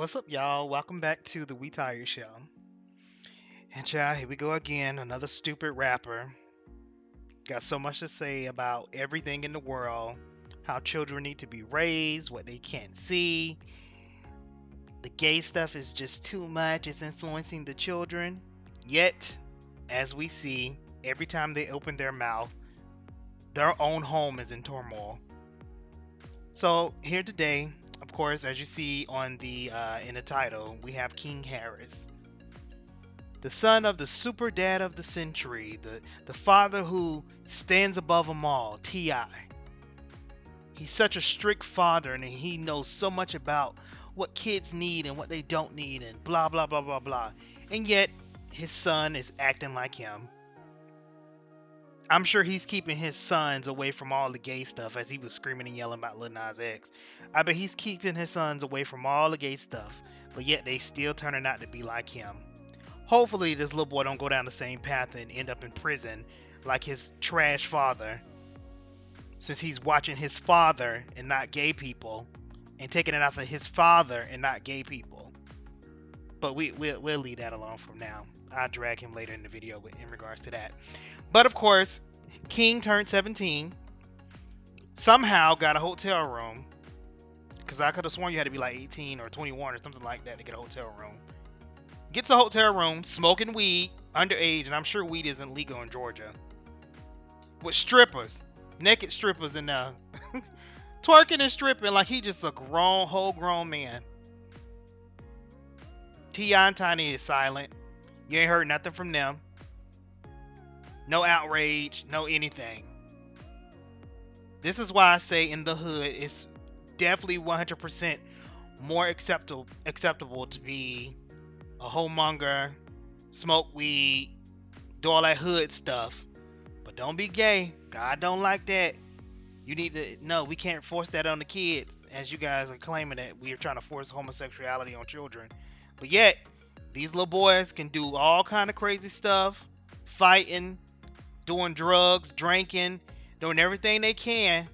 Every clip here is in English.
What's up, y'all? Welcome back to the We Tire Show. And child, here we go again. Another stupid rapper. Got so much to say about everything in the world. How children need to be raised, what they can't see. The gay stuff is just too much. It's influencing the children. Yet, as we see, every time they open their mouth, their own home is in turmoil. So here today, of course, as you see on the in the title, we have King Harris, the son of the super dad of the century, the father who stands above them all, T.I. He's such a strict father, and he knows so much about what kids need and what they don't need, and blah blah blah blah blah. And yet, his son is acting like him. I'm sure he's keeping his sons away from all the gay stuff, as he was screaming and yelling about Lil Nas X. I bet he's keeping his sons away from all the gay stuff, but yet they still turning out to be like him. Hopefully this little boy don't go down the same path and end up in prison like his trash father, since he's watching his father and not gay people, and taking it off of his father and not gay people. But we'll leave that alone from now. I'll drag him later in the video in regards to that. But of course, King turned 17. Somehow got a hotel room. Because I could have sworn you had to be like 18 or 21 or something like that to get a hotel room. Gets a hotel room, smoking weed, underage, and I'm sure weed isn't legal in Georgia. With strippers. Naked strippers in there. Twerking and stripping like he just a whole grown man. T.I. and Tiny is silent. You ain't heard nothing from them. No outrage, no anything. This is why I say in the hood, it's definitely 100% more acceptable to be a homemonger, smoke weed, do all that hood stuff. But don't be gay. God don't like that. You need to, no, we can't force that on the kids, as you guys are claiming that we are trying to force homosexuality on children. But yet, these little boys can do all kind of crazy stuff, fighting, doing drugs, drinking, doing everything they can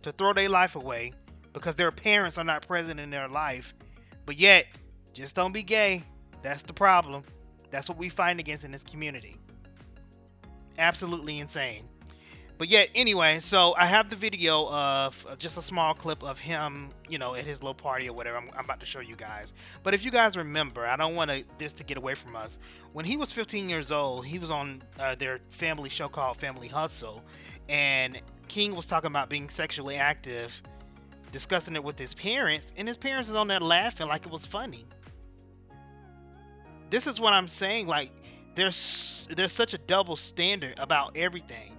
to throw their life away because their parents are not present in their life. But yet, just don't be gay. That's the problem. That's what we fight against in this community. Absolutely insane. But yet, anyway, so I have the video of just a small clip of him, you know, at his little party or whatever. I'm about to show you guys. But if you guys remember, I don't want this to get away from us. When he was 15 years old, he was on their family show called Family Hustle. And King was talking about being sexually active, discussing it with his parents. And his parents is on there laughing like it was funny. This is what I'm saying. Like, there's such a double standard about everything.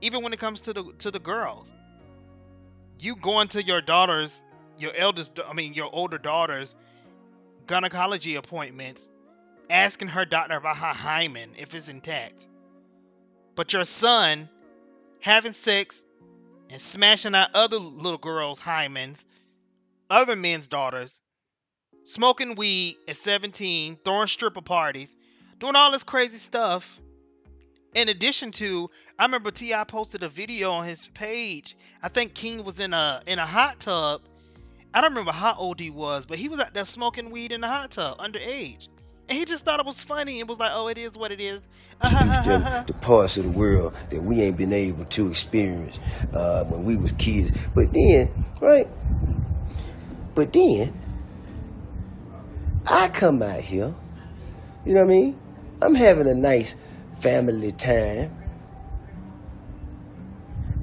Even when it comes to the girls, you going to your daughter's, your older daughter's gynecology appointments, asking her doctor about her hymen if it's intact. But your son having sex and smashing out other little girls' hymens, other men's daughters, smoking weed at 17, throwing stripper parties, doing all this crazy stuff. In addition to, I remember T.I. posted a video on his page. I think King was in a hot tub. I don't remember how old he was, but he was out there smoking weed in the hot tub, underage. And he just thought it was funny. It was like, oh, it is what it is. The parts of the world that we ain't been able to experience when we was kids. But then, right? But then, I come out here, you know what I mean? I'm having a nice family time.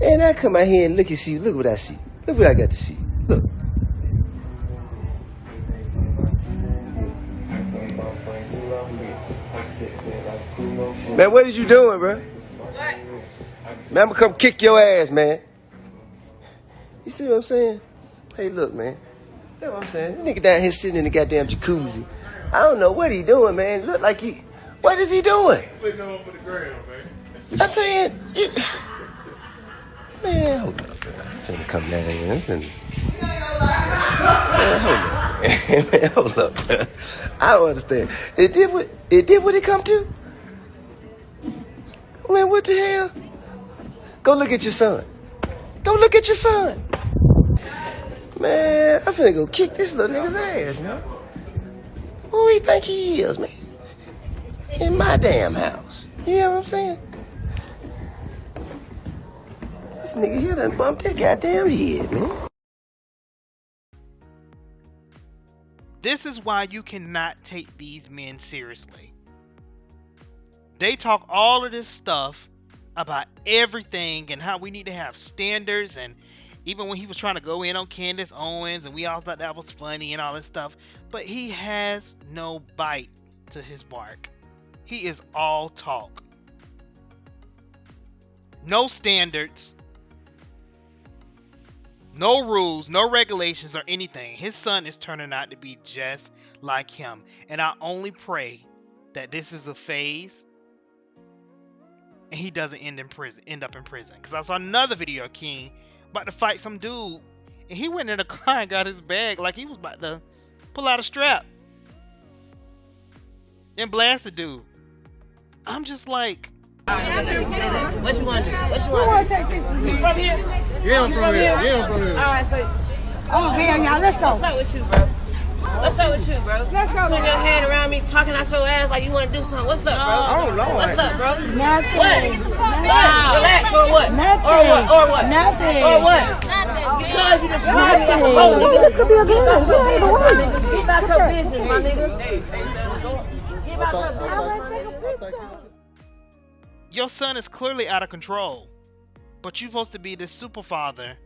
And I come out here and look what I see. Look what I got to see. Look. Man, what is you doing, bro? What? Man, I'm gonna come kick your ass, man. You see what I'm saying? Hey, look, man. That's what I'm saying. This nigga down here sitting in the goddamn jacuzzi. I don't know what he doing, man. Look like he... What is he doing? Putting on for the ground, man. I'm saying... Man, hold up, man. I'm finna come down here. Man, hold up, man. Man, hold up, bro. I don't understand. It did what it come to? Man, what the hell? Go look at your son. Go look at your son. Man, I'm finna go kick this little nigga's ass, man. Who he think he is, man? In my damn house. You hear what I'm saying? This nigga here done bumped his goddamn head, man. This is why you cannot take these men seriously. They talk all of this stuff about everything and how we need to have standards, and even when he was trying to go in on Candace Owens and we all thought that was funny and all this stuff, but he has no bite to his bark. He is all talk. No standards, no rules, no regulations or anything. His son is turning out to be just like him. And I only pray that this is a phase and he doesn't end up in prison. Because I saw another video of King about to fight some dude, and he went in the car and got his bag like he was about to pull out a strap and blast the dude. I'm just like, what you want to do? What you want to take pictures? You from here? Yeah, I'm from here. Yeah, I'm from here. All right, so. Oh, hell yeah, let's go. What's up with you, bro? What's up with you, bro? Let's go. Putting your hand around me, talking out your ass like you want to do something. What's up, bro? Oh, Lord. What's up, bro? Nothing. What? Relax or what? Nothing. Or what? Or what? Nothing. Or what? Because you just smiled like a hoe. This could be a good one. Get about your business, my nigga. Get about your business. your son is clearly out of control, but you're supposed to be this super father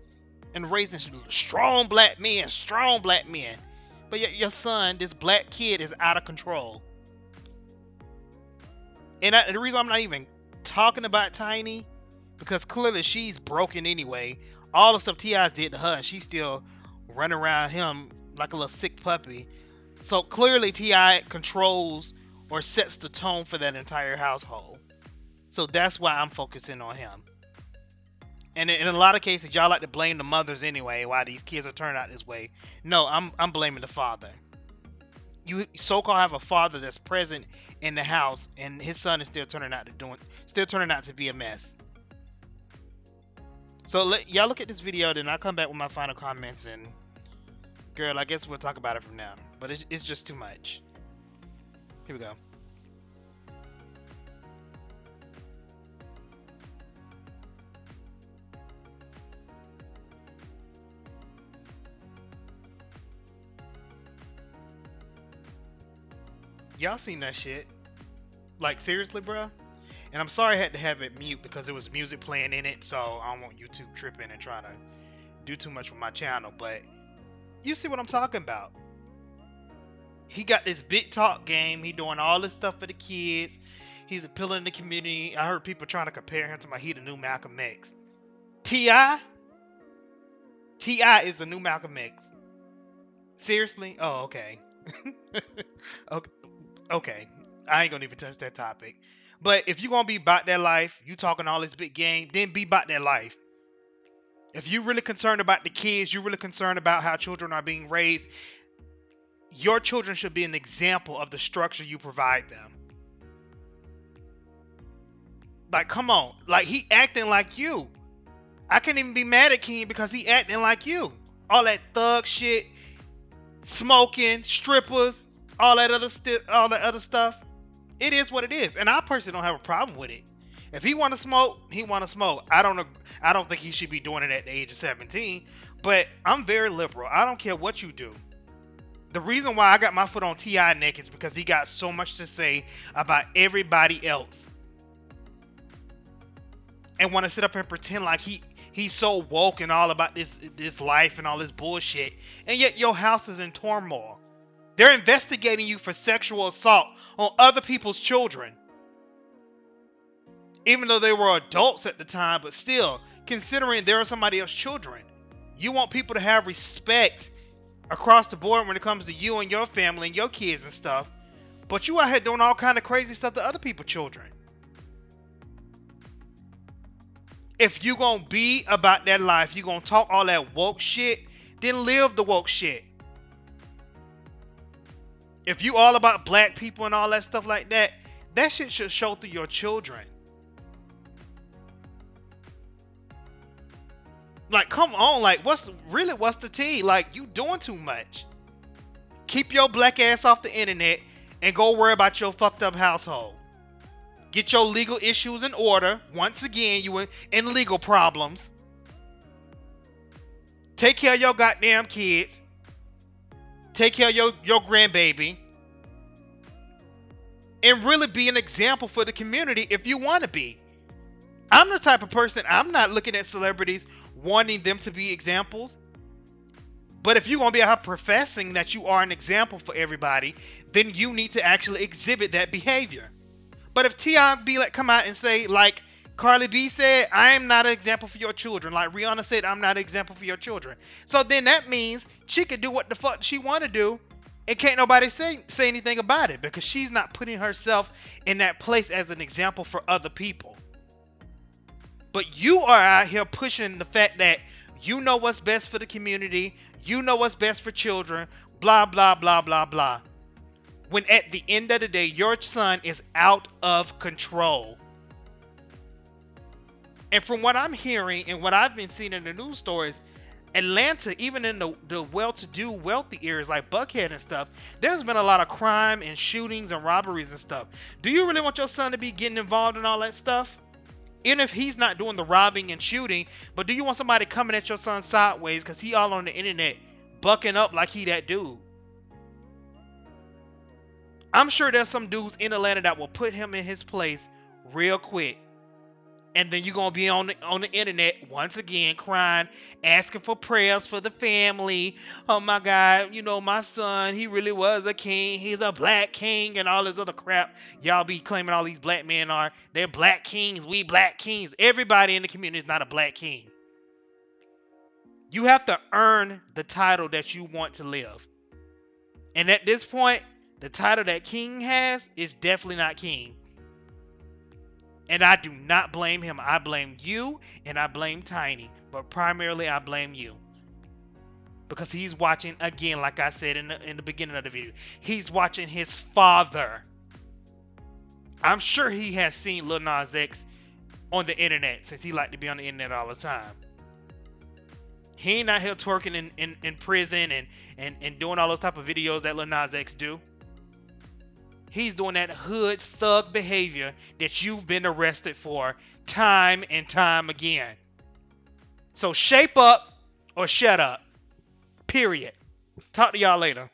and raising strong black men. But yet your son, this black kid, is out of control. And the reason I'm not even talking about Tiny, because clearly she's broken anyway. All the stuff T.I.'s did to her, and she's still running around him like a little sick puppy. So clearly T.I. controls or sets the tone for that entire household. So that's why I'm focusing on him. And in a lot of cases, y'all like to blame the mothers anyway, why these kids are turning out this way. No, I'm blaming the father. You so-called have a father that's present in the house, and his son is still turning out to be a mess. So y'all look at this video, then I'll come back with my final comments. And girl, I guess we'll talk about it from now. But it's just too much. Here we go. Y'all seen that shit? Like, seriously, bro? And I'm sorry I had to have it mute because there was music playing in it, so I don't want YouTube tripping and trying to do too much with my channel. But you see what I'm talking about? He got this big talk game. He doing all this stuff for the kids. He's appealing to the community. I heard people trying to compare him to the new Malcolm X. T.I. is the new Malcolm X. Seriously? Oh, okay. Okay. I ain't gonna even touch that topic. But if you're gonna be about that life, you talking all this big game, then be about that life. If you're really concerned about the kids, you're really concerned about how children are being raised, your children should be an example of the structure you provide them. Like, come on. Like, he acting like you. I can't even be mad at King because he acting like you. All that thug shit, smoking, strippers, all that other stuff. It is what it is, and I personally don't have a problem with it. If he want to smoke, he want to smoke. I don't think he should be doing it at the age of 17. But I'm very liberal. I don't care what you do. The reason why I got my foot on T.I. neck is because he got so much to say about everybody else, and want to sit up and pretend like he's so woke and all about this life and all this bullshit, and yet your house is in turmoil. They're investigating you for sexual assault on other people's children. Even though they were adults at the time, but still, considering they are somebody else's children. You want people to have respect across the board when it comes to you and your family and your kids and stuff. But you out here doing all kind of crazy stuff to other people's children. If you gonna be about that life, you gonna talk all that woke shit, then live the woke shit. If you all about black people and all that stuff like that, that shit should show through your children. Like, come on, like, what's the tea? Like, you doing too much. Keep your black ass off the internet and go worry about your fucked up household. Get your legal issues in order. Once again, you in legal problems. Take care of your goddamn kids. Take care of your grandbaby. And really be an example for the community if you want to be. I'm the type of person, I'm not looking at celebrities wanting them to be examples. But if you're going to be out professing that you are an example for everybody, then you need to actually exhibit that behavior. But if T.I. be like, come out and say, like Carly B said, I am not an example for your children. Like Rihanna said, I'm not an example for your children. So then that means she can do what the fuck she want to do. And can't nobody say anything about it because she's not putting herself in that place as an example for other people. But you are out here pushing the fact that you know what's best for the community, you know what's best for children, blah, blah, blah, blah, blah. When at the end of the day, your son is out of control. And from what I'm hearing and what I've been seeing in the news stories, Atlanta, even in the well-to-do, wealthy areas like Buckhead and stuff, there's been a lot of crime and shootings and robberies and stuff. Do you really want your son to be getting involved in all that stuff? Even if he's not doing the robbing and shooting, but do you want somebody coming at your son sideways because he all on the internet bucking up like he that dude? I'm sure there's some dudes in Atlanta that will put him in his place real quick. And then you're going to be on the internet once again crying, asking for prayers for the family. Oh my God, you know, my son, he really was a king. He's a black king and all this other crap. Y'all be claiming all these black men they're black kings. We black kings. Everybody in the community is not a black king. You have to earn the title that you want to live. And at this point, the title that king has is definitely not king. And I do not blame him. I blame you and I blame Tiny. But primarily I blame you. Because he's watching, again, like I said in the beginning of the video, he's watching his father. I'm sure he has seen Lil Nas X on the internet since he liked to be on the internet all the time. He ain't out here twerking in prison and doing all those type of videos that Lil Nas X do. He's doing that hood thug behavior that you've been arrested for time and time again. So shape up or shut up. Period. Talk to y'all later.